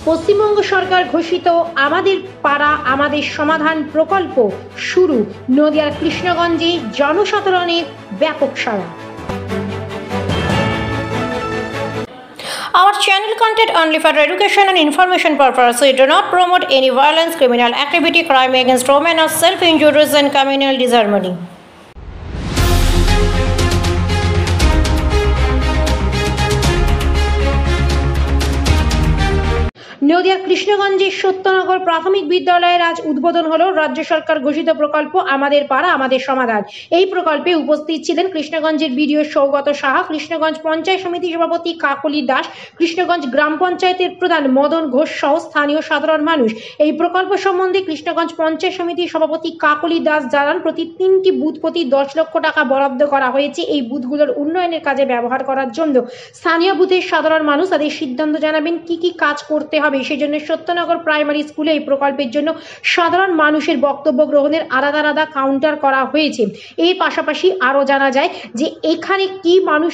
পশ্চিমবঙ্গ সরকার ঘোষিত আমাদের পাড়া আমাদের সমাধান প্রকল্প শুরু। নদিয়ার কৃষ্ণগঞ্জে জনসাধারণের ব্যাপক সাড়া। Our channel content only for education and information purpose. We do not promote any violence, criminal activity, crime against women, or self-injuries and communal disharmony. নদিয়ার কৃষ্ণগঞ্জে সত্যনগর প্রাথমিক বিদ্যালয়ের আজ উদ্বোধন হলো রাজ্য সরকার ঘোষিত প্রকল্প আমাদের পাড়া আমাদের সমাধান। এই প্রকল্পে উপস্থিত ছিলেন কৃষ্ণগঞ্জের বিডিও সৌগত সাহা, কৃষ্ণগঞ্জ পঞ্চায়েত সমিতি সভাপতি কাকলি দাস, কৃষ্ণগঞ্জ গ্রাম পঞ্চায়েতের প্রধান মদন ঘোষ সহ স্থানীয় সাধারণ মানুষ। এই প্রকল্প সম্বন্ধে কৃষ্ণগঞ্জ পঞ্চায়েত সমিতির সভাপতি কাকলি দাস জানান, প্রতি 3টি বুথ প্রতি 10 লক্ষ টাকা বরাদ্দ করা হয়েছে এই বুথগুলোর উন্নয়নের কাজে ব্যবহার করার জন্য। স্থানীয় বুথের সাধারণ মানুষ তাদের সিদ্ধান্ত জানাবেন কি কাজ করতে হবে। সেই জন্য সত্যনগর প্রাইমারি স্কুলে এই প্রকল্পের জন্য সাধারণ মানুষের বক্তব্য গ্রহণের আলাদা আলাদা কাউন্টার করা হয়েছে। এর পাশাপাশি আরো জানা যায় যে এখানে কি মানুষ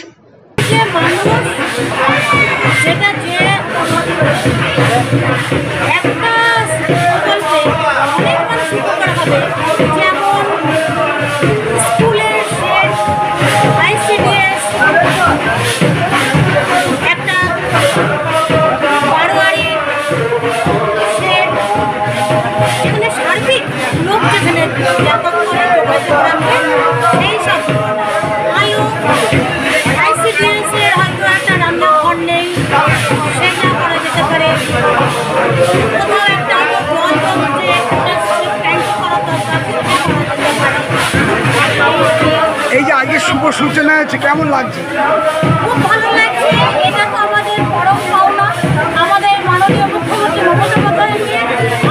এই যে আগে শুভ সূচনা হয়েছে, কেমন লাগছে? খুব ভালো লাগছে। এটা তো আমাদের পরম পাওনা। আমাদের মাননীয় মুখ্যমন্ত্রী মমতা বন্দ্যোপাধ্যায়কে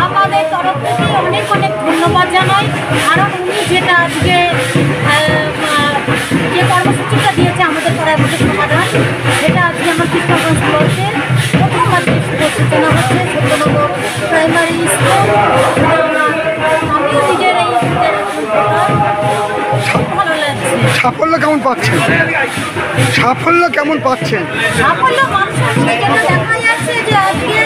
আমাদের তরফ থেকে অনেক অনেক ধন্যবাদ জানাই। কারণ উনি যেটা আজকে যে কর্মসূচিটা দিয়েছে আমাদের পাড়ায় আমাদের সমাধান, সেটা আজকে আমার কৃষ্ণগঞ্জ ব্লকের প্রথম আজকে শুভ সূচনা হচ্ছে সত্যনগর প্রাইমারি স্কুল। আমিও নিজের এই ভালো লাগছে। সাফল্য কেমন পাচ্ছেন? সাফল্য কেমন পাচ্ছেন? সাফল্য মানুষের যেটা দেখা যাচ্ছে যে আজকে